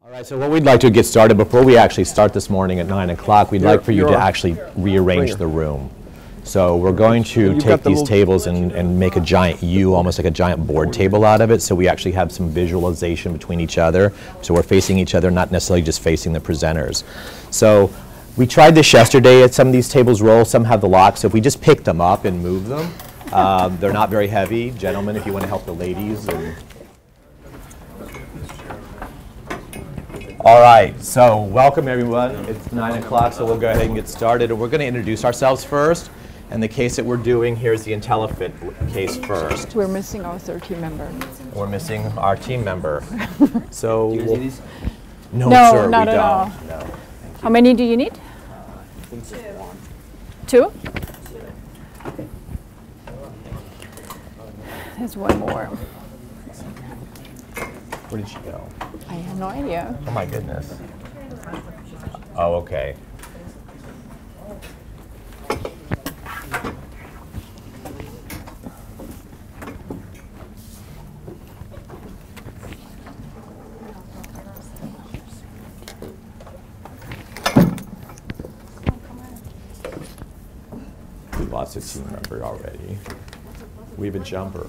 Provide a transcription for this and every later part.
All right, so what we'd like to get started, before we actually start this morning at 9 o'clock, we'd like for you to actually rearrange the room. So we're going to take these tables and make a giant U, almost like a giant board table out of it, so we actually have some visualization between each other. So we're facing each other, not necessarily just facing the presenters. So we tried this yesterday. Some of these tables roll, some have the lock, so if we just pick them up and move them, they're not very heavy. Gentlemen, if you want to help the ladies. All right, so welcome everyone. It's 9 o'clock, so we'll go ahead and get started. And we're going to introduce ourselves first. And the case that we're doing here is the IntelliFit case first. We're missing our third team member. We're missing our team member. So, no, sir, not we at don't. all. No. How many do you need? Two? There's one more. Where did she go? I have no idea. Oh my goodness. Oh, okay. We lost a team member already. We have a jumper.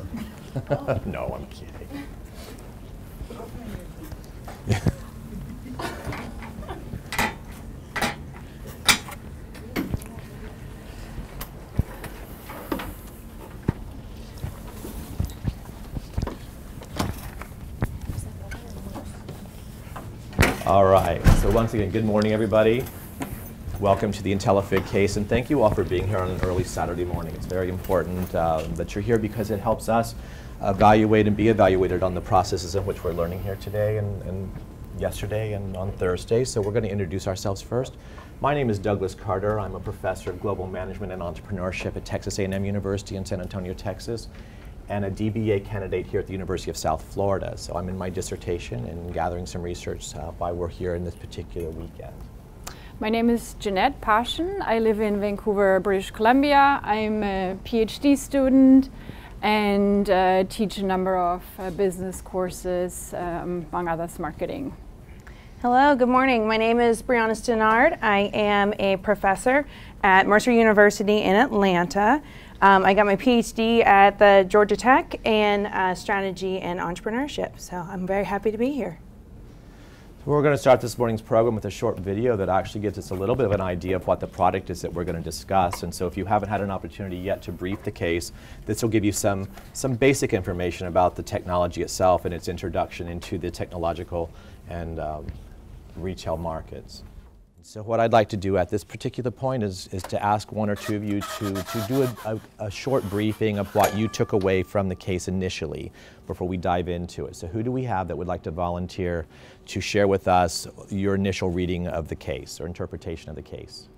No, I'm kidding. All right, so once again, good morning, everybody. Welcome to the IntelliFit case, and thank you all for being here on an early Saturday morning. It's very important that you're here because it helps us evaluate and be evaluated on the processes in which we're learning here today and yesterday and on Thursday. So we're going to introduce ourselves first. My name is Douglas Carter. I'm a professor of global management and entrepreneurship at Texas A&M University in San Antonio, Texas, and a DBA candidate here at the University of South Florida. So I'm in my dissertation and gathering some research while we're here in this particular weekend. My name is Jeanette Passion. I live in Vancouver, British Columbia. I'm a PhD student and teach a number of business courses, among others marketing. Hello, good morning. My name is Brianna Stenard. I am a professor at Mercer University in Atlanta. I got my PhD at the Georgia Tech in strategy and entrepreneurship, so I'm very happy to be here. So we're going to start this morning's program with a short video that actually gives us a little bit of an idea of what the product is that we're going to discuss. And so if you haven't had an opportunity yet to brief the case, this will give you some basic information about the technology itself and its introduction into the technological and retail markets. So what I'd like to do at this particular point is to ask one or two of you to do a short briefing of what you took away from the case initially before we dive into it. So who do we have that would like to volunteer to share with us your initial reading of the case or interpretation of the case?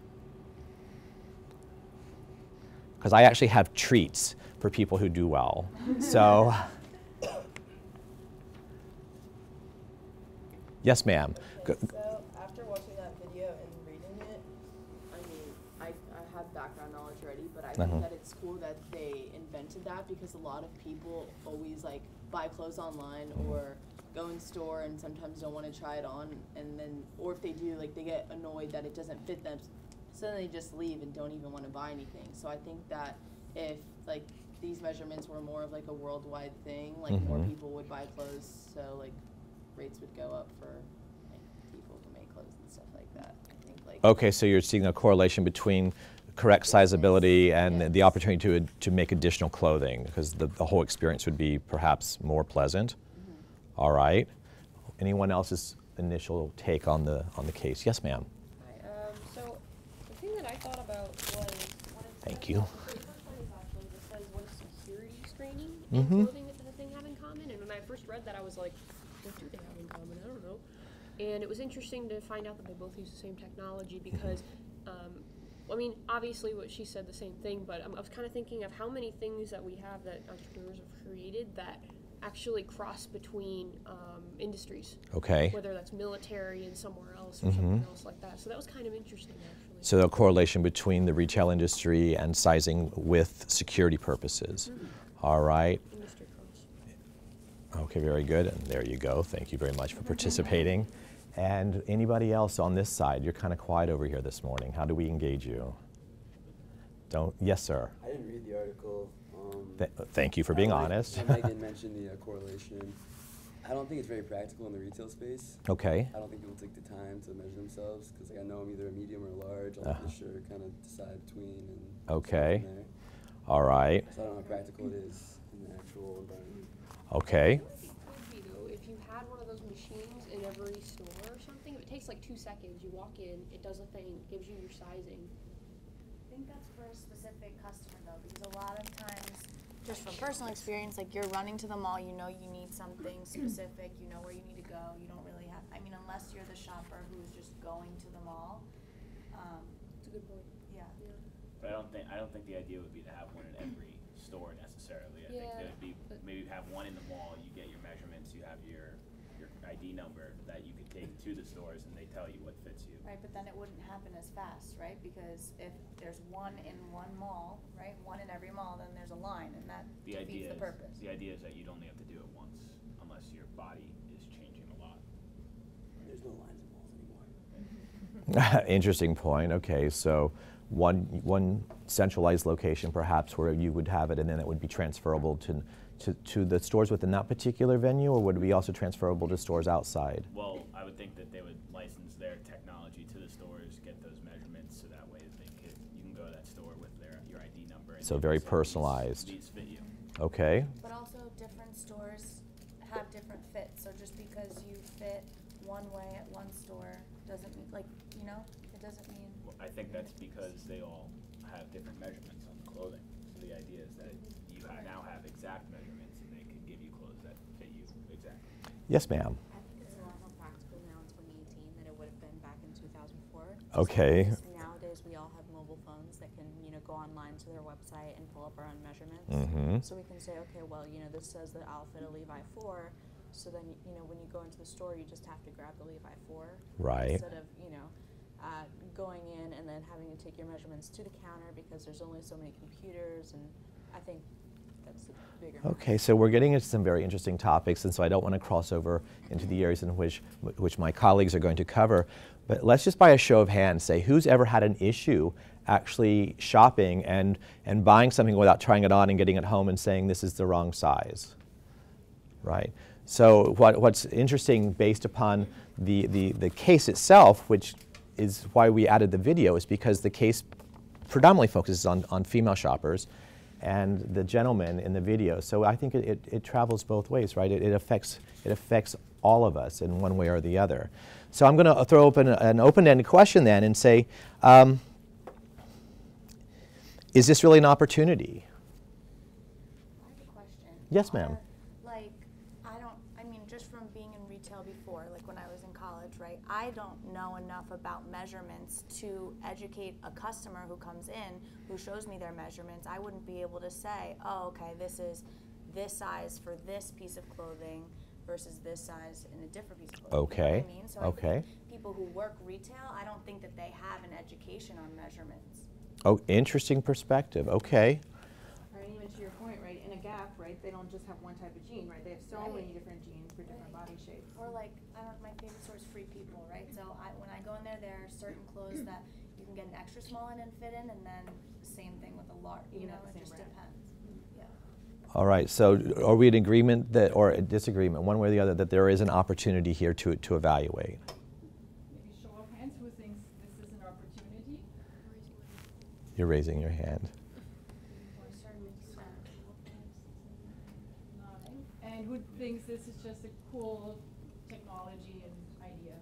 Because I actually have treats for people who do well. So, yes, ma'am. After watching that video and reading it, I mean, I have background knowledge already, but I think that it's cool that they invented that because a lot of people always like buy clothes online or go in store and sometimes don't want to try it on, and then, or if they do, like they get annoyed that it doesn't fit them, so then they just leave and don't even want to buy anything. So I think that if like these measurements were more of like a worldwide thing, like more people would buy clothes, so like rates would go up for people who make clothes and stuff like that. I think like Okay, so you're seeing a correlation between correct sizability and the opportunity to make additional clothing, because the whole experience would be perhaps more pleasant. All right. Anyone else's initial take on the case? Yes, ma'am. Hi. So the thing that I thought about was Thank you. The first one is actually that says what is security screening and clothing that the thing have in common. And when I first read that, I was like, what do they have in common? I don't know. And it was interesting to find out that they both use the same technology because, I mean, obviously what she said the same thing, but I was kind of thinking of how many things that we have that entrepreneurs have created that actually cross between industries. Okay. Whether that's military and somewhere else or something else like that. So that was kind of interesting, actually. So the correlation between the retail industry and sizing with security purposes. All right. Industry cross. Okay, very good. And there you go. Thank you very much for participating. And anybody else on this side? You're kind of quiet over here this morning. How do we engage you? Yes, sir. I didn't read the article. Thank you for being honest. Megan mentioned the correlation. I don't think it's very practical in the retail space. Okay. I don't think people take the time to measure themselves because I know I'm either a medium or large. I'll make sure kind of decide between and okay. there. All right. So I don't know how practical it is in the actual environment. Okay. I feel like it could be though, if you had one of those machines in every store or something, if it takes like 2 seconds, you walk in, it does a thing, gives you your sizing. I think that's for a specific customer though, because a lot of times, just from personal experience, like you're running to the mall, you know you need something specific, you know where you need to go, you don't really have, I mean, unless you're the shopper who's just going to the mall. It's a good point. Yeah. But I don't think the idea would be to have one in every store necessarily. I think Yeah, that would be maybe have one in the mall, you get your measurements, you have your ID number that you could take to the stores and they tell you what fits you. Right, but then it wouldn't happen as fast, right? Because if there's one in one mall, right, one in every mall, then there's a line, and that defeats the purpose. The idea is that you'd only have to do it once, unless your body is changing a lot. There's no lines in malls anymore. Interesting point. Okay, so one centralized location perhaps where you would have it and then it would be transferable to the stores within that particular venue, or would it be also transferable to stores outside? Well, I would think that they would license their technology to the stores, get those measurements, so that way you can go to that store with your ID number. And So they very can say, personalized. These fit you. Okay. But also different stores have different fits, so just because you fit one way at one store doesn't mean, like, you know, it doesn't mean. Well, I think that's because they all have different measurements on the clothing. So the idea is that you now have exact measurements and they can give you clothes that fit you exactly. Yes, ma'am. I think it's a lot more practical now in 2018 than it would have been back in 2004. Okay. Because nowadays we all have mobile phones that can, go online to their website and pull up our own measurements. Mm-hmm. So we can say, okay, well, this says that I'll fit a Levi 4. So then, when you go into the store, you just have to grab the Levi 4. Right. Instead of, going in and then having to take your measurements to the counter because there's only so many computers, and I think that's the bigger. Okay, so we're getting into some very interesting topics, and so I don't want to cross over into the areas in which my colleagues are going to cover. But let's just by a show of hands say who's ever had an issue actually shopping and buying something without trying it on and getting it home and saying this is the wrong size, right? So what's interesting based upon the case itself, which is why we added the video, is because the case predominantly focuses on female shoppers and the gentleman in the video. So I think it travels both ways, right? It affects all of us in one way or the other. So I'm going to throw open an open-ended question then and say, is this really an opportunity? I have a question. Yes, ma'am. Just from being in retail before, like when I was in college, right, I don't know enough about measurements to educate a customer who comes in, who shows me their measurements. I wouldn't be able to say, oh, okay, this is this size for this piece of clothing versus this size in a different piece of clothing. Okay. You know what I mean? So Okay. I think people who work retail, I don't think that they have an education on measurements. Oh, interesting perspective. Okay. Right, and even to your point, right, in a Gap, right, they don't just have one type of jean, right? They have so many different jeans for different body shapes. Or like, my favorite store is Free People, right? So when I go in there, there are certain clothes that you can get an extra small in and fit in, and then same thing with a large, it just depends. Yeah. All right, so are we in agreement that, or a disagreement, one way or the other, that there is an opportunity here to evaluate? Maybe show of hands who thinks this is an opportunity. You're raising your hand. And who thinks this is just a cool technology and idea?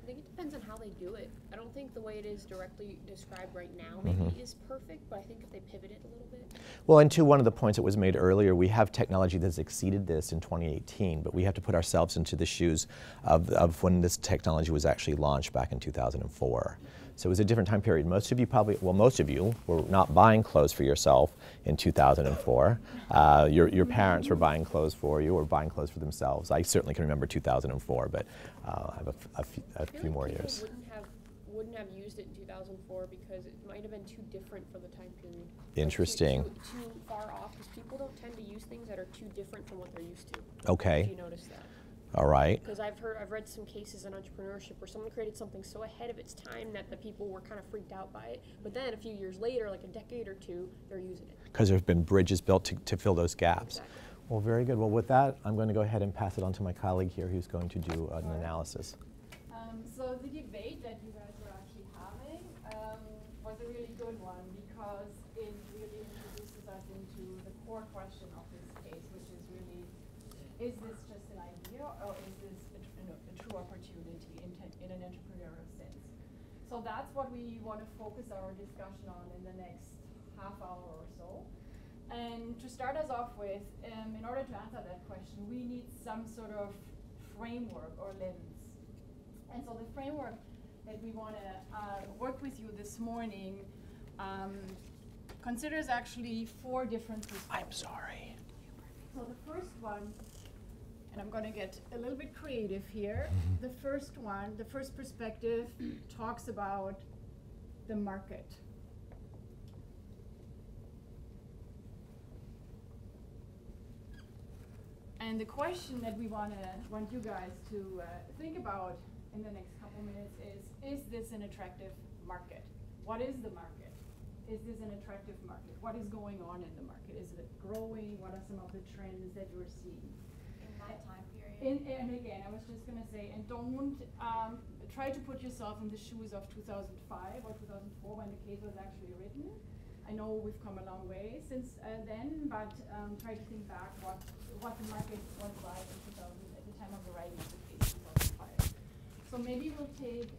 I think it depends on how they do it. I don't think the way it is directly described right now maybe is perfect, but I think if they pivot it a little bit. Well, and to one of the points that was made earlier, we have technology that's exceeded this in 2018, but we have to put ourselves into the shoes of when this technology was actually launched back in 2004. So it was a different time period. Most of you were not buying clothes for yourself in 2004. Your parents were buying clothes for you or buying clothes for themselves. I certainly can remember 2004, but I have a few more years. Wouldn't have used it in 2004 because it might have been too different for the time period. Interesting. Like too far off, because people don't tend to use things that are too different from what they're used to. Okay. If you notice that. All right. Because I've read some cases in entrepreneurship where someone created something so ahead of its time that the people were kind of freaked out by it. But then a few years later, like a decade or two, they're using it. Because there have been bridges built to fill those gaps. Exactly. Well, very good. Well, with that, I'm going to go ahead and pass it on to my colleague here who's going to do an analysis. So the debate that you guys were actually having was a really good one because it really introduces us into the core question of this case, which is really, is this just an idea or is this a true opportunity in an entrepreneurial sense? So that's what we want to focus our discussion on in the next half hour or so. And to start us off with, in order to answer that question, we need some sort of framework or lens. And so the framework that we want to work with you this morning considers actually 4 different perspectives. I'm sorry. So the first one, and I'm going to get a little bit creative here. The first one, the first perspective talks about the market. And the question that we want you guys to think about in the next couple minutes is this an attractive market? What is the market? Is this an attractive market? What is going on in the market? Is it growing? What are some of the trends that you're seeing? In that time period. And again, I was just going to say, and don't try to put yourself in the shoes of 2005 or 2004 when the case was actually written. I know we've come a long way since then, but try to think back what the market was like in 2000, at the time of the writing of the case, 2005. So maybe we'll take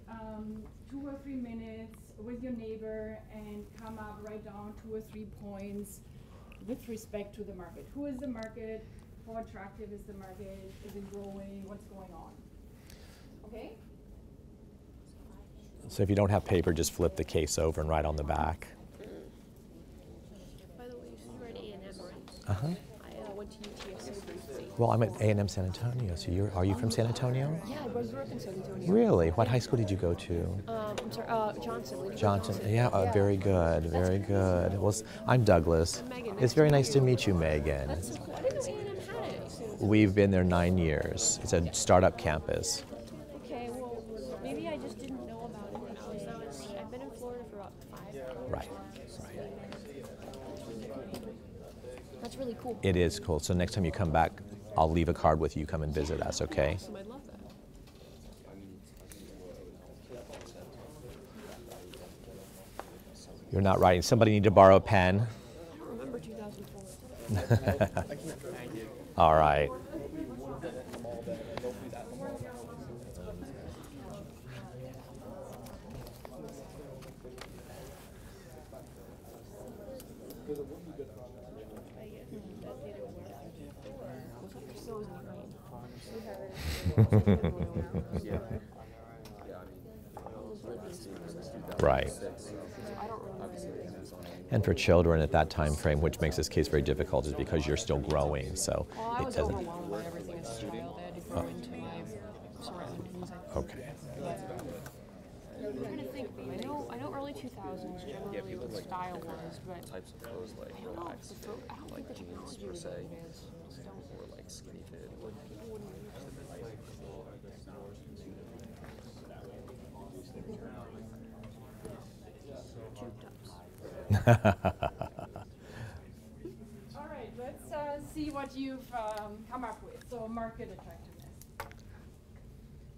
2 or 3 minutes with your neighbor and come up, write down 2 or 3 points with respect to the market. Who is the market? How attractive is the market? Is it growing? What's going on? Okay? So if you don't have paper, just flip the case over and write on the back. By the way, you read A&M, right? Uh-huh. I went to UTSA briefly. Well, I'm at A&M San Antonio, so are you from San Antonio? Yeah, I grew up in San Antonio. Really? What high school did you go to? I'm sorry, Johnson. Lady Johnson. Yeah, very good, very good. Well, I'm Douglas. I'm Megan. It's very nice to meet you, Megan. That's so cool. I didn't know A&M had it. We've been there 9 years. It's a startup campus. Okay, well, maybe I just didn't know about it when I was there. I've been in Florida for about 5 years. Right. That's really cool. It is cool. So next time you come back, I'll leave a card with you. Come and visit us, okay? Awesome, I'd love that. You're not writing. Somebody need to borrow a pen? I don't remember 2004. All right. Right. And for children at that time frame, which makes this case very difficult, is because you're still growing. So Well, I it was doesn't. overwhelmed by everything as a child. I had to grow into my surroundings. Okay. I'm trying to think. I know early 2000s generally what style was, but Types of clothes like I don't know. relaxed, I don't think the technology was that advanced. or like skinny fit. People wouldn't use All right, let's see what you've come up with. So market attractiveness.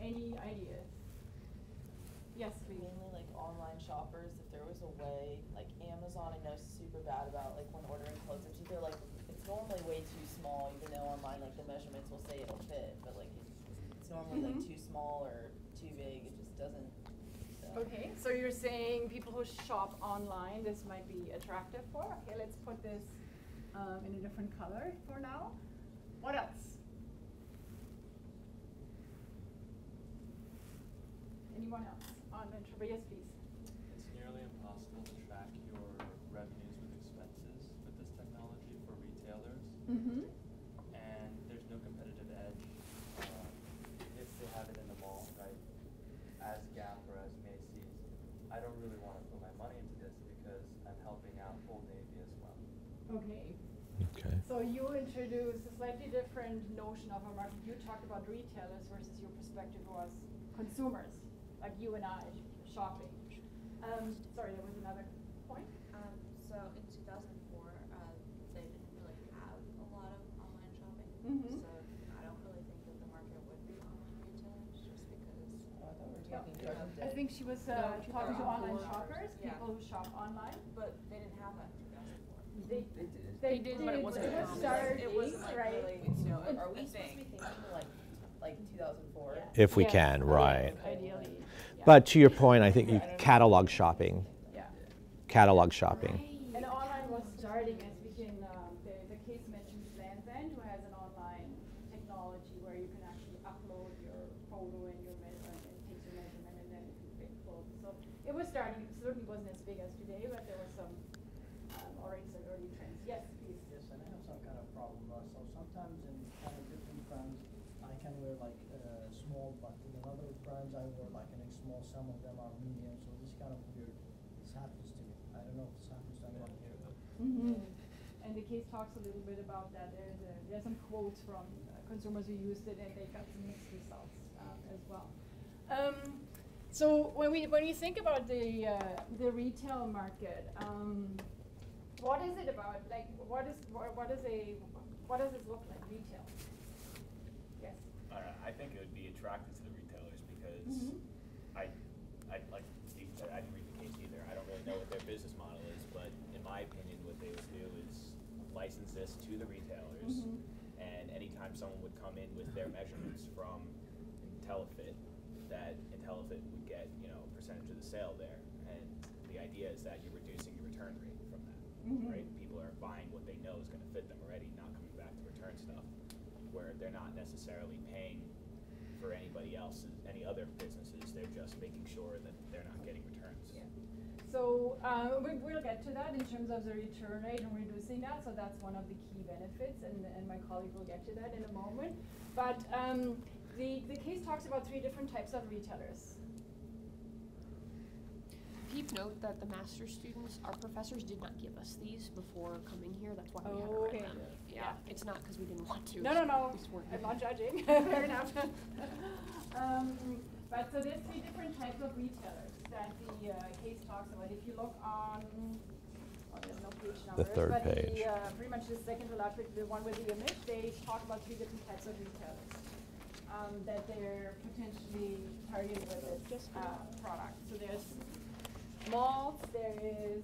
Any ideas? Yes, please. Mainly like online shoppers. If there was a way, like Amazon, I know is super bad about like when ordering clothes. It's either like it's normally way too small, even though online like the measurements will say it'll fit, but like it's normally like too small or too big. It just doesn't. Okay, so you're saying people who shop online, this might be attractive for? Okay, let's put this in a different color for now. What else? Anyone else on venture? Yes, please. It's nearly impossible to track your revenues with expenses with this technology for retailers. Mm-hmm. And there's no competitive edge if they have it in the mall, right? As Gap or as Macy's, I don't really want to put my money into this because I'm helping out Old Navy as well. Okay. Okay. So you introduced a slightly different notion of a market. You talked about retailers versus your perspective was consumers, like you and I, shopping. Sorry, there was another point? So in 2004, they didn't really have a lot of online shopping. Mm-hmm. So I don't really think that the market would be online retailers just because. I thought we were talking I think she was No, talking to online 2004. shoppers, Yeah. people who shop online. But they didn't have that in 2004. They did, but it wasn't It was common. starting, It wasn't like right? really, Are we a supposed to thing. be thinking like 2004? Yeah. If we Yes. can, right. Ideally. Yeah. But to your point, I think you catalog shopping. Yeah. Catalog shopping. And online was starting as we can, the case mentions Lanvin, who has an online technology where you can actually upload your photo and your measurement and take your measurement and then it can fit clothes. So it was starting, it certainly wasn't as big as today, but there was some, already some early trends. Yes, please. Yes, and I have some kind of problem. So sometimes in kind of different brands, I can wear like small, but in other brands I wear like an small. Some of them are medium. So this kind of weird. This happens to me. I don't know if this happens to anyone here. Mm-hmm. And the case talks a little bit about that. There's some quotes from consumers who used it, and they got some mixed results as well. So when we think about the retail market, what is it about? Like, what does it look like, retail? Yes. I think it would be attractive to the retailers because I like Steve said, I didn't read the case either. I don't really know what their business model is, but in my opinion, what they would do is license this to the retailers, and anytime someone would come in with their measurements from IntelliFit, that IntelliFit would get, a percentage of the sale there. And the idea is that you're reducing your return rate from that, right? People are buying what they know is going to fit them already, not coming back to return stuff, where they're not necessarily paying for anybody else, any other businesses. They're just making sure that they're not getting returns. Yeah. So we'll get to that in terms of the return rate and reducing that. So that's one of the key benefits, and my colleague will get to that in a moment. But the case talks about 3 different types of retailers. Keep note that the master's students, our professors did not give us these before coming here. That's why we haven't Okay. read them. Yeah, it's not because we didn't want to. No. We just weren't I'm given. not judging. Fair enough. But so there's 3 different types of retailers that the case talks about. If you look on, there's no page numbers, third but page. Pretty much the second to last, the one with the image, they talk about 3 different types of retailers that they're potentially targeting with this product. So there's malls, there is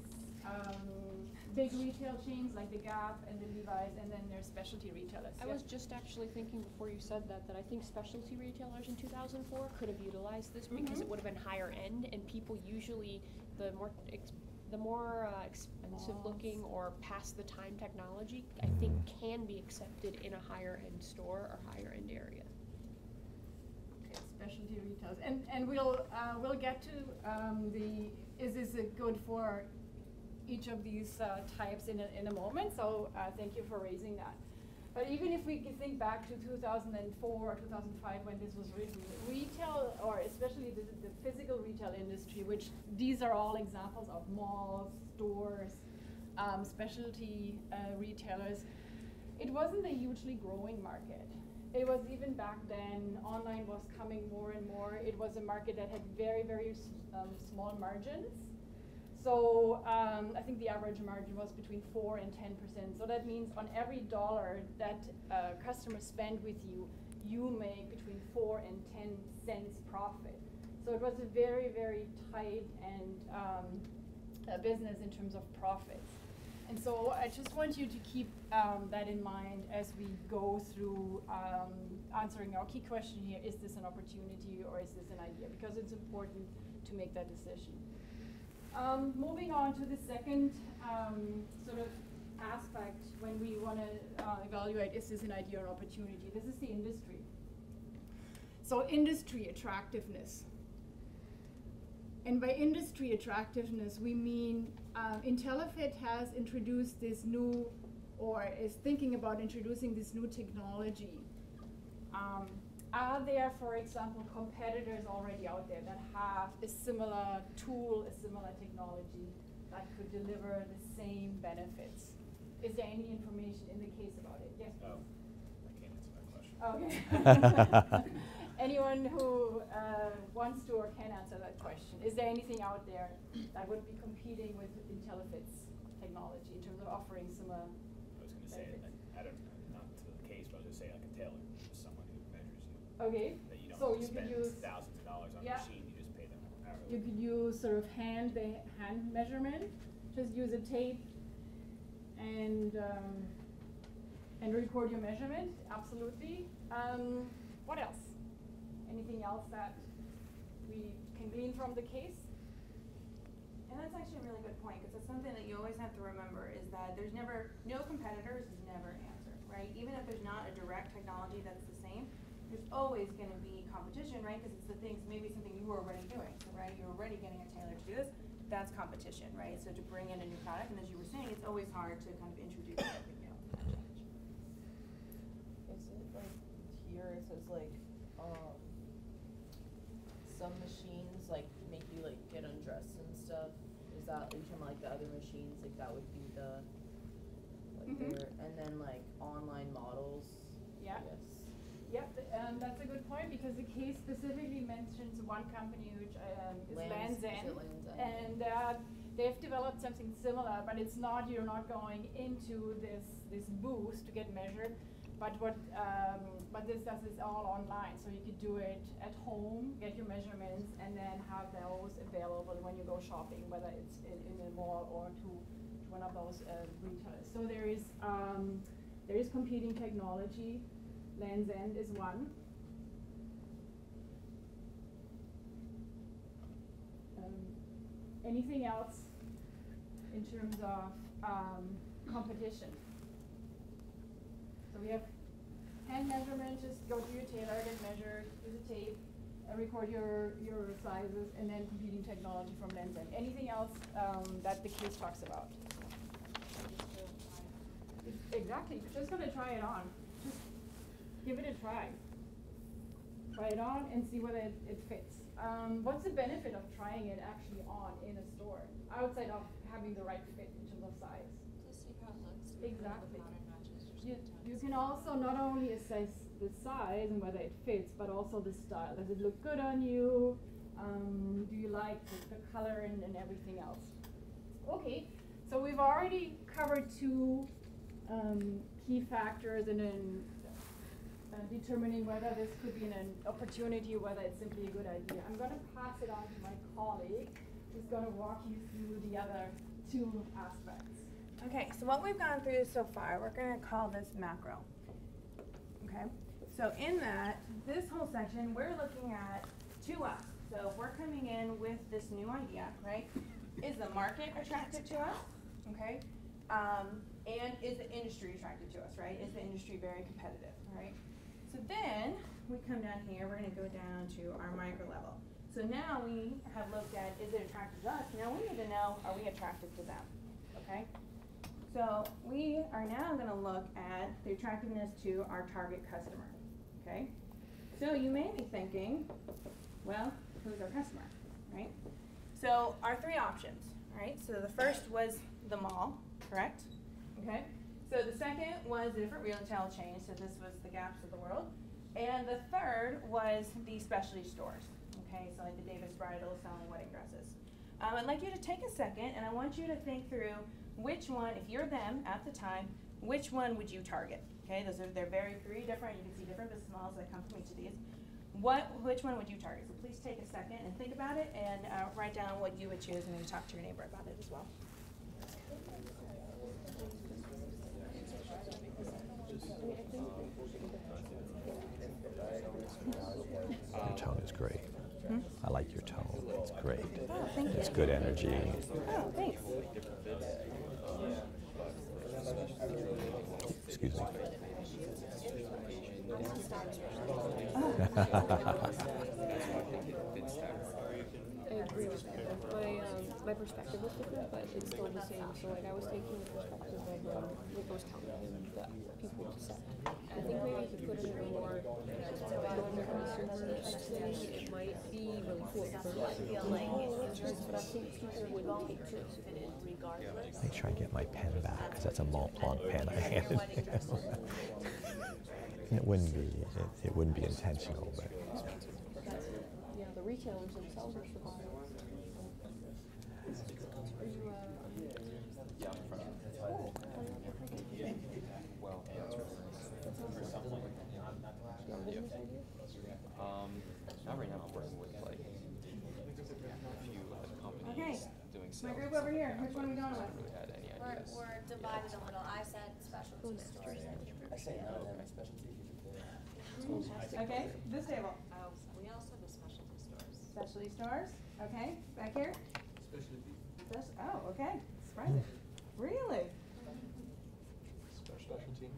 big retail chains like the Gap and the Levi's, and then there's specialty retailers. I was just actually thinking before you said that I think specialty retailers in 2004 could have utilized this because it would have been higher end, and people usually, the more expensive looking or past the time technology, I think can be accepted in a higher end store or higher end area. Okay, specialty retailers, and we'll get to is this good for each of these types in a moment, so thank you for raising that. But even if we can think back to 2004 or 2005 when this was written, retail, or especially the physical retail industry, which these are all examples of malls, stores, specialty retailers, it wasn't a hugely growing market. It was even back then, online was coming more and more. It was a market that had very, very small margins. So I think the average margin was between 4 and 10%. So that means on every dollar that customers spend with you, you make between 4 and 10 cents profit. So it was a very, very tight and business in terms of profits. And so I just want you to keep that in mind as we go through answering our key question here: is this an opportunity or is this an idea? Because it's important to make that decision. Moving on to the second sort of aspect when we want to evaluate is this an idea or opportunity. This is the industry. So industry attractiveness. And by industry attractiveness, we mean IntelliFit has introduced this new, or is thinking about introducing this new technology. Are there, for example, competitors already out there that have a similar tool, a similar technology that could deliver the same benefits? is there any information in the case about it? Yes, please. I can't answer that question. Okay. Anyone who wants to or can answer that question. Is there anything out there that would be competing with IntelliFit's technology in terms of offering similar I was going to say, I don't know, not to the case, but I was going to say like a tailor, just someone who measures you. Okay. That you don't So have to you could spend use thousands of dollars on a machine, you just pay them hourly. You could use sort of hand measurement. Just use a tape and record your measurement. Absolutely. What else? Anything else that we can glean from the case? And that's actually a really good point, because it's something that you always have to remember is that there's never, no competitors is never an answer, right? Even if there's not a direct technology that's the same, there's always going to be competition, right? Because it's the things, maybe something you were already doing, so right, you're already getting a tailor to do this, that's competition, right? So to bring in a new product, and as you were saying, it's always hard to kind of introduce something new. Is it like here it says like some machines like make you like get undressed and stuff? Is that you talking about like the other machines, like that would be the like there, and then like online models? Yeah. Yes. Yep, that's a good point, because the case specifically mentions one company which is Lands' End, and they've developed something similar, but it's not, you're not going into this booth to get measured, but what this does is all online, so you could do it at home, get your measurements, and then have those available when you go shopping, whether it's in a mall or to one of those retailers. So there is competing technology. Lands' End is one. Anything else in terms of competition? So we have hand measurement, just go to your tailor, get measured, use a tape, record your sizes, and then competing technology from Lands' End. Anything else that the case talks about? Exactly, you're just gonna try it on. Just give it a try. Try it on and see whether it fits. What's the benefit of trying it actually on in a store, outside of having the right fit in terms of size? To see how it looks. Exactly. You You can also not only assess the size and whether it fits, but also the style. Does it look good on you? Do you like the color and everything else? Okay, so we've already covered two key factors in determining whether this could be an opportunity or whether it's simply a good idea. I'm going to pass it on to my colleague, who's going to walk you through the other two aspects. Okay, so what we've gone through so far, we're going to call this macro. Okay, so in that, this whole section, we're looking at to us. So if we're coming in with this new idea, right, is the market attracted to us? Okay, and is the industry attracted to us, right? Is the industry very competitive, right? So then we come down here, we're going to go down to our micro level. So now we have looked at, is it attracted to us? Now we need to know, are we attracted to them? Okay? So we are now going to look at the attractiveness to our target customer. Okay? So you may be thinking, well, who's our customer, right? So our three options, right? So the first was the mall, correct? Okay? So the second was the different retail chains, so this was the Gaps of the world. And the third was the specialty stores, okay? So like the Davis Bridal selling wedding dresses. I'd like you to take a second, and I want you to think through which one, if you're them at the time, which one would you target? Okay, they're very three different, you can see different business models that come from each of these. Which one would you target? So please take a second and think about it, and write down what you would choose, and then talk to your neighbor about it as well. Your tone is great. I like your tone. It's great. Oh, thank you. It's good energy. Oh, thanks. Excuse me. I agree with that. My perspective was different, but it's still the same. So like I was taking the perspective of what goes counting and the people to set. I think maybe he put it in a more It might be really cool. I feel like it's just, but I think people would take to fit in regardless. Make sure I get my pen back, because that's a Mont Blanc pen I handed him. It wouldn't be intentional, but. Yeah, the retailers themselves are surviving. Are you, Yeah, I'm from. Well, for someone, not right now. I'm working with like a few companies doing sales. My group over here. Which one are we going with? Really had any ideas. We're divided a little. I said specialty stores. I say none of them are specialty. Okay, this table. Oh, we also have the specialty stores. Specialty stores. Okay, back here. Specialty. Oh, okay. Surprising. Really? Specialty.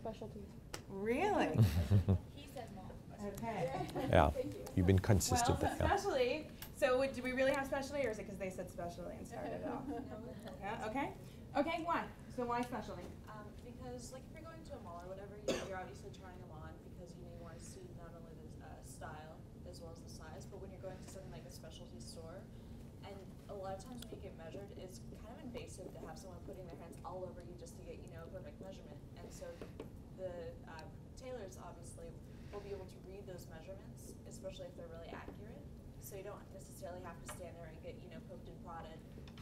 specialties? Really? He said mom. Okay. Yeah, you've been consistent. Well, Yeah. specialty. So do we really have specialty, or is it because they said specialty and started it off? Yeah. Okay. Okay. Why? So why specialty? Because like if you're going to a mall or whatever, you're obviously trying them on because you want to see not only the style as well as the size, but when you're going to something like a specialty store, and a lot of times when you get measured, it's kind of invasive to have someone putting their hands all over you just to get, a perfect measurement. And so the tailors obviously will be able to read those measurements, especially if they're really accurate. So you don't necessarily have to stand there and get, poked and prodded,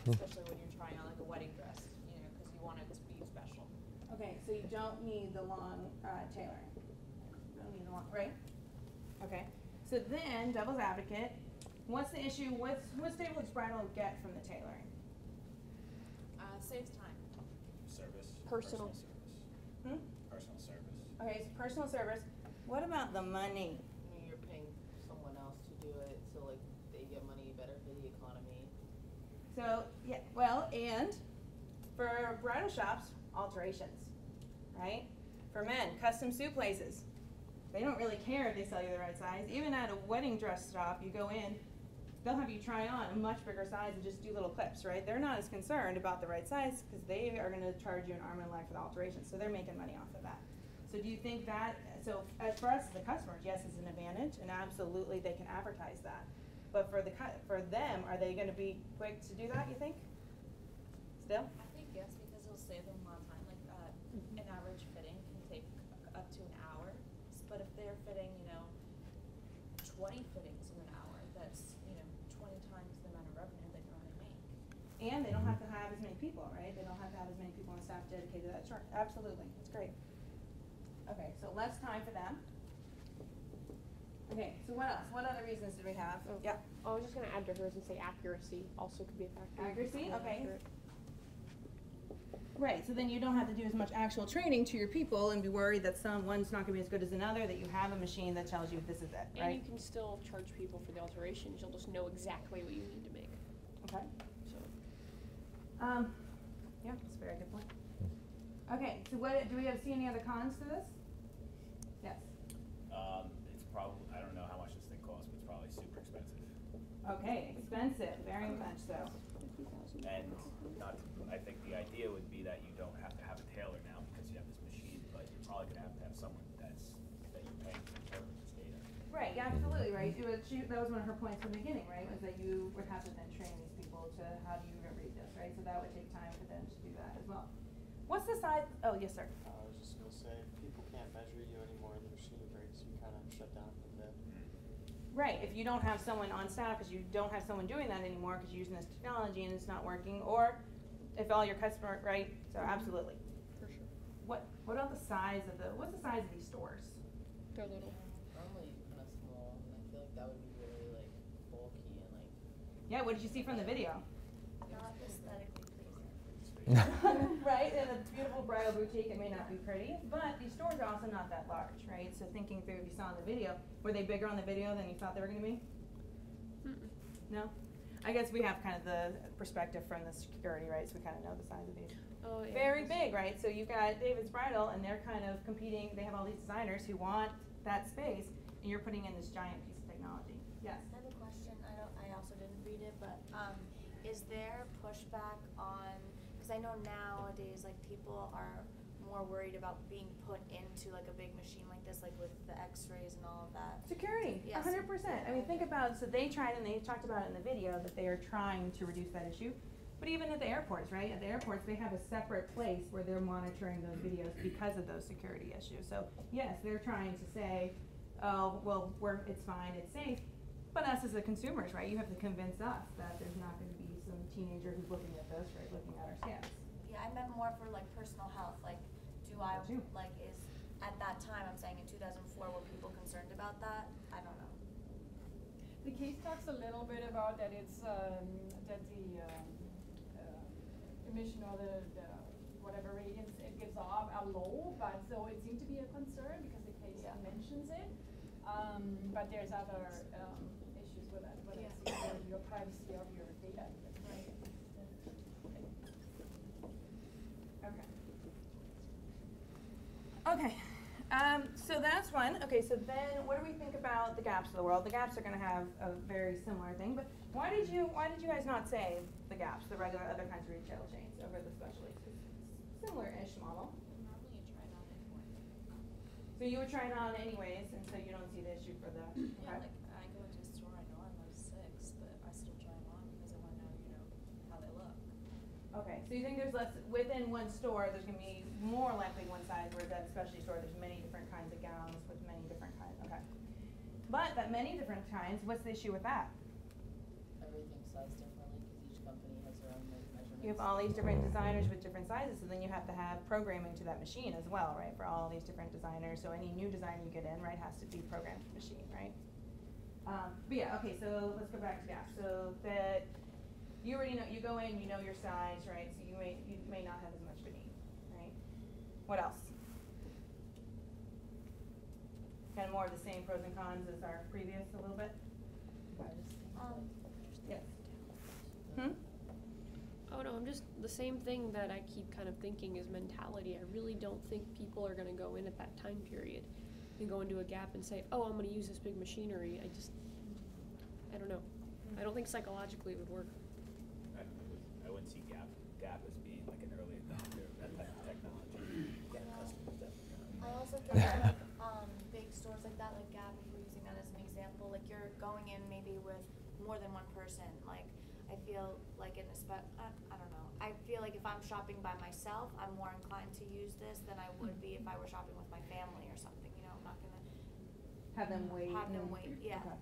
especially when you're trying on like a wedding dress, because you want it to be special. Okay, so you don't need the long tailoring. You don't need the long, right? Okay. So then, devil's advocate, what's the issue? What's David's Bridal get from the tailoring? Saves time. Service. Personal. Service. Personal service. Okay, so personal service. What about the money? You're paying someone else to do it, so like they get money better for the economy. So, yeah, well, and for bridal shops, alterations, right? For men, custom suit places. They don't really care if they sell you the right size. Even at a wedding dress shop, you go in, they'll have you try on a much bigger size and just do little clips, right? They're not as concerned about the right size because they are going to charge you an arm and a leg for the alterations, so they're making money off of that. So do you think that, so as for us as the customers, yes, it's an advantage, and absolutely they can advertise that. But for them, are they going to be quick to do that, you think? Still? I think yes, because it'll save them a lot of time. Like an average fitting can take up to an hour, but if they're fitting, 20 fittings in an hour, that's 20 times the amount of revenue they can already make. And they don't have to have as many people, right? They don't have to have as many people on staff dedicated to that. Sure, absolutely, that's great. Okay, so less time for them. Okay, so what else? What other reasons do we have? Oh. Yeah. I was just going to add to hers and say accuracy also could be a factor. Accuracy, okay. Accurate. Right, so then you don't have to do as much actual training to your people and be worried that one's not gonna be as good as another, that you have a machine that tells you this is it, And right? you can still charge people for the alterations. You'll just know exactly what you need to make. Okay. So Yeah, that's a very good point. Okay, so do we see any other cons to this? Yes. It's probably, I don't know how much this thing costs, but it's probably super expensive. Okay, expensive, very much so. And I think the idea would be that you don't have to have a tailor now because you have this machine, but you're probably gonna have to have someone that you're paying to interpret this data. Right, yeah, absolutely, right. That was one of her points from the beginning, right, was that you would have to then train these people to how do you read this, right? So that would take time for them to do that as well. What's the size? Oh, yes, sir. I was just gonna say, if people can't measure you anymore and the machine breaks, you kind of shut down for a bit. Right, if you don't have someone on staff because you don't have someone doing that anymore because you're using this technology and it's not working, or if all your customer, right? So absolutely. for sure. What about the size of what's the size of these stores? They're little. Normally kind of small, and I feel like that would be really like bulky and like. Yeah, what did you see from the video? Not aesthetically pleasing. Right, in a beautiful bridal boutique, it may not be pretty, but these stores are also not that large, right? So thinking through, if you saw in the video, were they bigger on the video than you thought they were going to be? No? I guess we have kind of the perspective from the security, right? So we kind of know the size of these. Oh, yeah. Very big, right? So you've got David's Bridal, and they're kind of competing. They have all these designers who want that space, and you're putting in this giant piece of technology. Yes? I have a question. I also didn't read it, but is there pushback on? Because I know nowadays, like people are more worried about being put into like a big machine like this, like with the X-rays and all of that. Security Yes. 100%. I mean, think about, so they tried, and they talked about it in the video, that they are trying to reduce that issue. But even at the airports, right? At the airports, they have a separate place where they're monitoring those videos because of those security issues. So yes, they're trying to say, oh, well, it's fine, it's safe. But us as the consumers, right? You have to convince us that there's not going to be some teenager who's looking at this, right? Looking at our scans. Yeah, I meant more for like personal health. Like, too. like, is at that time, I'm saying in 2004, were people concerned about that? I don't know. The case talks a little bit about that it's that the emission or the whatever radiance it gives off are low, but so it seemed to be a concern because the case mentions it. But there's other issues with that, whether it's your privacy of your data. Right. Okay. Okay, so that's one. Okay, so then what do we think about the GAPs of the world? The GAPs are going to have a very similar thing, but why did you guys not say the GAPs, the regular other kinds of retail chains, over the specialties? Similar-ish model. Normally you try it on anyway. So you would try it on anyways, and so you don't see the issue for the. Okay. Yeah, like I go into a store, I know I'm like 6, but I still try them on because I want to know, how they look. Okay, so you think there's less, within one store, there's going to be more likely one size, whereas at a specialty store, there's many different kinds of gowns with many different kinds, okay. But that many different kinds, what's the issue with that? Everything's sized differently because each company has their own measurements. You have all these different designers with different sizes, so then you have to have programming to that machine as well, right, for all these different designers. So any new design you get in, right, has to be programmed to the machine, right? But yeah, okay, so let's go back to GAP. So that you already know, you go in, you know your size, right? So you may not have as much beneath, right? What else? Kind of more of the same pros and cons as our previous a little bit? Yes. Oh no, I'm just, the same thing that I keep kind of thinking is mentality. I really don't think people are gonna go in at that time period and go into a GAP and say, oh, I'm gonna use this big machinery. I don't know. I don't think psychologically it would work. I wouldn't see Gap as being like an early adopter of that type of technology. Yeah, customers definitely. I also get big stores like that, like Gap, if we're using that as an example, like you're going in maybe with more than one person. Like I feel like I don't know. I feel like if I'm shopping by myself, I'm more inclined to use this than I would be if I were shopping with my family or something. I'm not gonna have them wait. Yeah. Okay.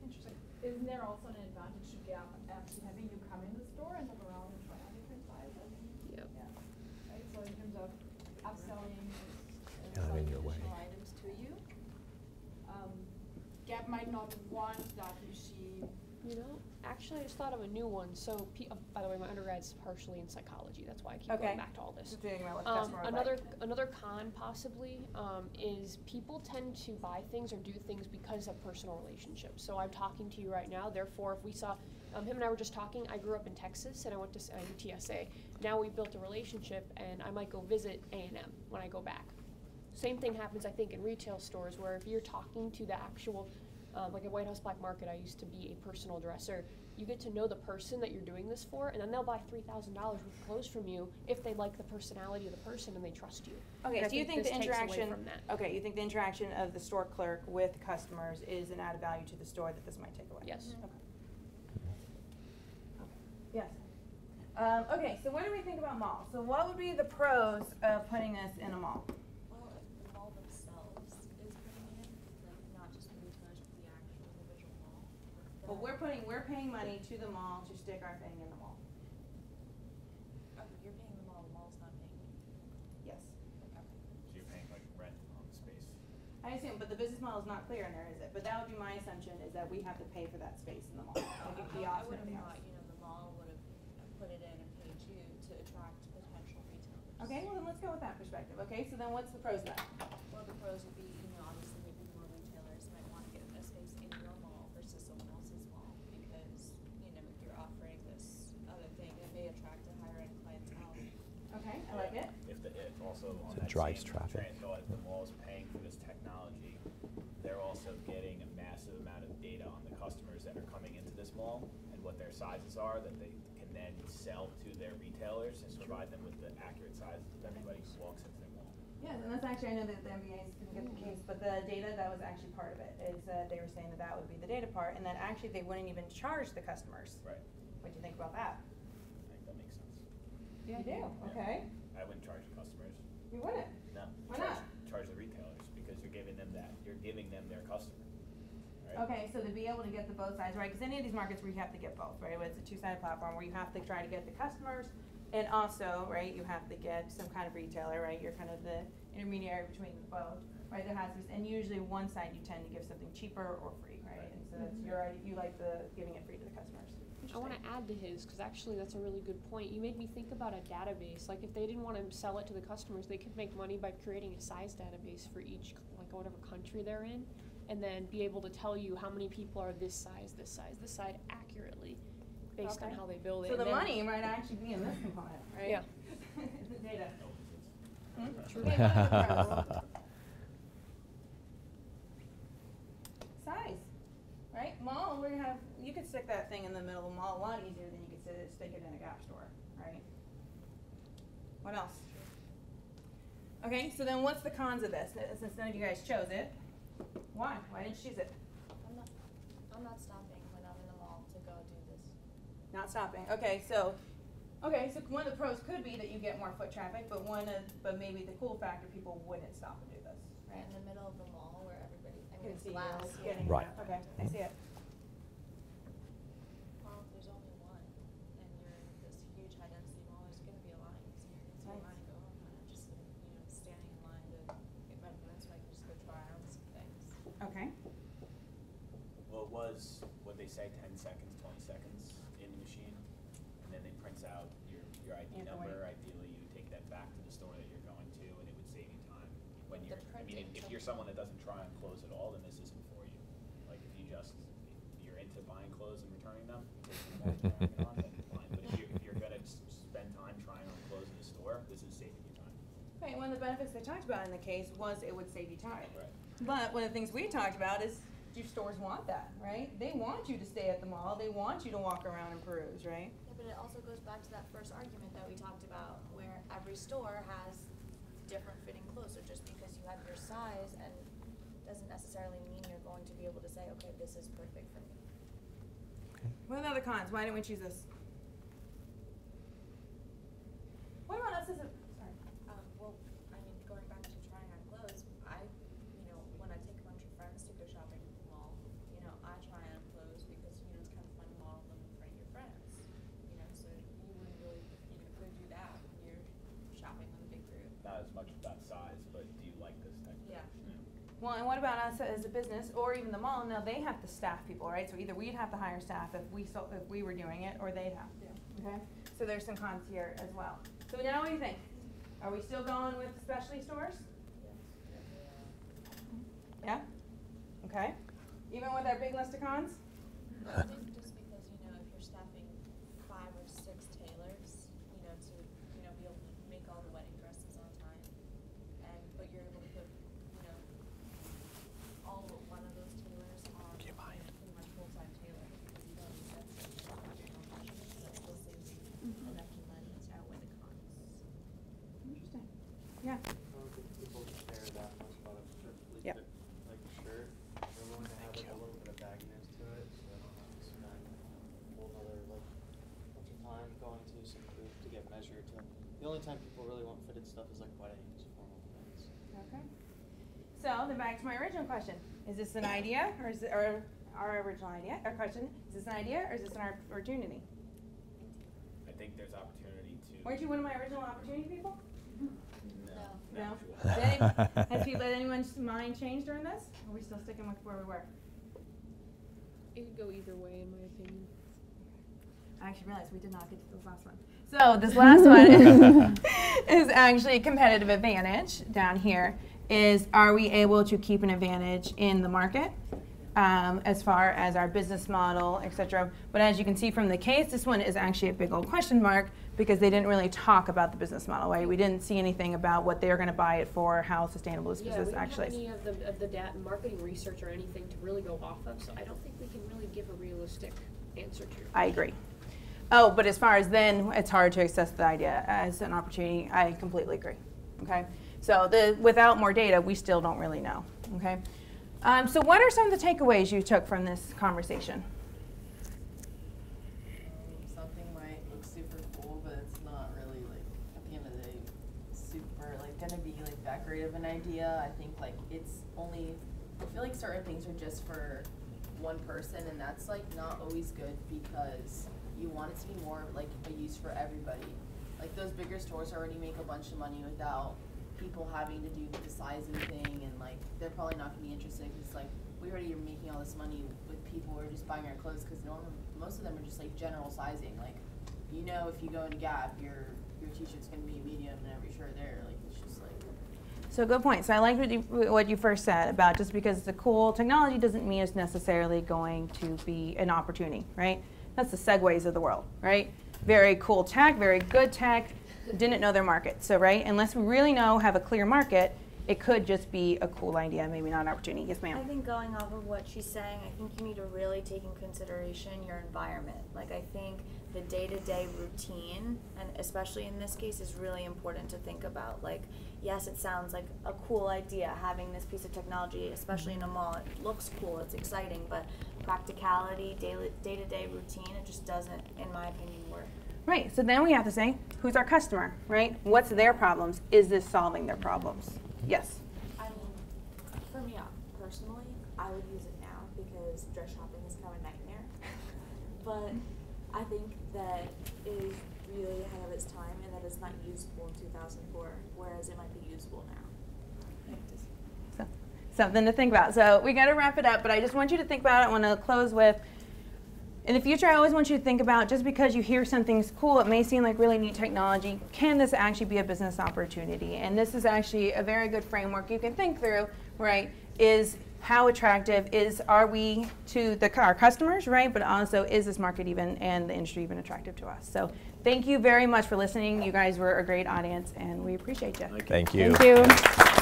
Interesting. Isn't there also an advantage to Gap after having you come in the store and look around and try on different sizes? Yep. Yeah. Right. So in terms of upselling Kind of in your way. additional items to you, Gap might not want that machine. Actually, I just thought of a new one. So, by the way, my undergrad's partially in psychology. That's why I keep Okay. going back to all this. Just doing about what the customer would like. Another con possibly is people tend to buy things or do things because of personal relationships. So I'm talking to you right now. Therefore, if we saw him and I were just talking, I grew up in Texas and I went to UTSA. Now we built a relationship, and I might go visit A&M when I go back. Same thing happens, I think, in retail stores where if you're talking to the actual, like at White House Black Market, I used to be a personal dresser. You get to know the person that you're doing this for, and then they'll buy $3,000 worth of clothes from you if they like the personality of the person and they trust you. Okay, And so you think the this takes away interaction, from that. okay, you think the interaction of the store clerk with customers is an added value to the store that this might take away? Yes. Okay. Yes. Okay, so what do we think about malls? So what would be the pros of putting this in a mall? Well, if the mall themselves is putting it in, like not just the retailers, but the actual individual mall. Well, we're paying money to the mall to stick our thing in the mall. You're paying the mall's not paying you. Yes. So you're paying like rent on the space. I assume, but the business model is not clear in there, is it? But that would be my assumption, is that we have to pay for that space in the mall. Like a I kiosk would and have everything else. thought, the mall would have put it in and paid you to attract potential retailers. Okay, well then let's go with that perspective. Okay, so then what's the pros of that? Well, the pros would be, obviously maybe more retailers might want to get a space in your mall versus someone else's mall because, you're offering this other thing that may attract a higher end clientele. Okay, I like it. If also on It that drives same traffic. train of thought, if the mall is paying for this technology, they're also getting a massive amount of data on the customers that are coming into this mall and what their sizes are that they can then sell to their retailers and provide them with the accurate sizes of everybody who walks into their mall. Yes, and that's actually, I know that the MBAs didn't get the case, but the data, that was actually part of it, is that they were saying that that would be the data part, and that actually they wouldn't even charge the customers. Right. What do you think about that? I think that makes sense. You do, okay. I wouldn't charge the customers. You wouldn't? No. Why not? Charge the retailers because you're giving them that. You're giving them their customer. Right? Okay, so to be able to get the both sides, right, because any of these markets where you have to get both, right, where it's a two-sided platform where you have to try to get the customers and also, right, you have to get some kind of retailer, right, you're kind of the intermediary between both, right, there has to be, and usually one side you tend to give something cheaper or free, right, and so that's your, you like the giving it free to the customers. I want to add to his, because actually that's a really good point. You made me think about a database. Like if they didn't want to sell it to the customers, they could make money by creating a size database for each, like whatever country they're in, and then be able to tell you how many people are this size, accurately, based on how they build it. So the money might actually be in this component, right? Yeah. The data. True. Size, right? Mall, we have, you could stick that thing in the middle of the mall a lot easier than you could stick it in a Gap store, right? What else? Okay, so then what's the cons of this? Since none of you guys chose it, why? Why didn't you choose it? I'm not stopping when I'm in the mall to go do this. Not stopping. Okay, so one of the pros could be that you get more foot traffic, but maybe the cool factor, people wouldn't stop and do this, right? In the middle of the mall where everybody, I mean, Can it's see glass. you getting Right. that. Okay, I see it. Well, if there's only one and you're in this huge high density mall, there's gonna be a line, so you're gonna see a line go on, not just, standing in line to get measurements, so I can just go try on some things. Okay. Well, it was what they say, 10 seconds, 20 seconds in the machine, and then it prints out your ID number. Ideally, you take that back to the store that you're going to, and it would save you time. When you're, I mean, if you're someone that doesn't try on clothes at all, then this isn't for you. Like if you're into buying clothes and returning them, taking them back and trying it on, then fine. But if you're gonna spend time trying on clothes in the store, this is saving you time. Right, one of the benefits they talked about in the case was it would save you time. Right. But one of the things we talked about is, do stores want that, right? They want you to stay at the mall, they want you to walk around and peruse, right? Yeah, but it also goes back to that first argument that we talked about, where every store has different fitting clothes. So just because you have your size and doesn't necessarily mean you're going to be able to say, okay, this is perfect for me. What are the cons? Why didn't we choose this? What about us as a, sorry. Well, I mean, going back to trying on clothes, when I take a bunch of friends to go shopping at the mall, I try on clothes because, it's kind of fun to model them in front of your friends. So you wouldn't really, go do that when you're shopping with a big group. Not as much about size, but do you like this technology? Yeah. Well, and what about us as a business, or even the mall? Now they have to staff people, right? So either we'd have to hire staff if we were doing it, or they'd have to. Okay. So there's some cons here as well. So now, what do you think? Are we still going with specialty stores? Yeah. Okay. Even with our big list of cons? I think just because, if you're staffing 5 or 6 tailors, to, be able to make all the wedding dresses on time, but you're able to put, all but one of those tailors on pretty much full-time tailor, because you don't need that measurements, that still saves you enough money to outweigh the cons. Interesting. Yeah. I don't think people care that much about a perfectly Yep. fit, like, shirt. They're willing to have like a little bit of bagginess to it, so they don't have to spend a whole nother bunch of time going to some booth to get measured. The only time people really want fitted stuff is like weddings, formal events. Okay. So then back to my original question: is this an idea, or is it, or our original idea? Our question: is this an idea, or is this an opportunity? I think there's opportunity to. Weren't you one of my original opportunity people? No. Has anyone's mind changed during this? Or are we still sticking with where we were? It could go either way, in my opinion. I actually realized we did not get to this last one. So this last one is actually competitive advantage down here. Are we able to keep an advantage in the market as far as our business model, etc.? But as you can see from the case, this one is actually a big old question mark because they didn't really talk about the business model, right? We didn't see anything about what they're going to buy it for, how sustainable this business actually is. We don't have any of the data marketing research or anything to really go off of, so I don't think we can really give a realistic answer to your question. I agree. Oh, but as far as then, it's hard to assess the idea as an opportunity. I completely agree. Okay, So without more data, we still don't really know, okay? So what are some of the takeaways you took from this conversation? Something might look super cool, but it's not really, like, at the end of the day, super, like, gonna be, like, that great of an idea. I think, like, it's only, I feel like certain things are just for one person, and that's, like, not always good because you want it to be more of, like, a use for everybody. Like, those bigger stores already make a bunch of money without people having to do the sizing thing, and, like, they're probably not gonna be interested because, like, we already are making all this money with people who are just buying our clothes because most of them are just, like, general sizing. Like, you know, if you go into Gap, your t-shirt's gonna be medium and every shirt there. Like, it's just like. So good point. So I like what you first said about just because it's a cool technology doesn't mean it's necessarily going to be an opportunity, right? That's the Segways of the world, right? Very cool tech, very good tech, didn't know their market. So, right, unless we really have a clear market, it could just be a cool idea, maybe not an opportunity. Yes, ma'am? I think going off of what she's saying, I think you need to really take in consideration your environment. Like, I think the day-to-day routine, and especially in this case, is really important to think about. Like, yes, it sounds like a cool idea having this piece of technology, especially in a mall. It looks cool, it's exciting, but practicality, day-to-day routine, it just doesn't, in my opinion, work. Right, so then we have to say, who's our customer, right? What's their problems? Is this solving their problems? Yes? I mean, for me personally, I would use it now because dress shopping has become a nightmare. But I think that it is really ahead of its time and that it's not usable in 2004, whereas it might be usable now. So, something to think about. So we got to wrap it up, but I just want you to think about it. I want to close with, in the future, I always want you to think about, just because you hear something's cool, it may seem like really neat technology, can this actually be a business opportunity? And this is actually a very good framework you can think through, right, is how attractive are we to our customers, right, but also is this market even and the industry even attractive to us? So thank you very much for listening. You guys were a great audience, and we appreciate you. Thank you. Thank you.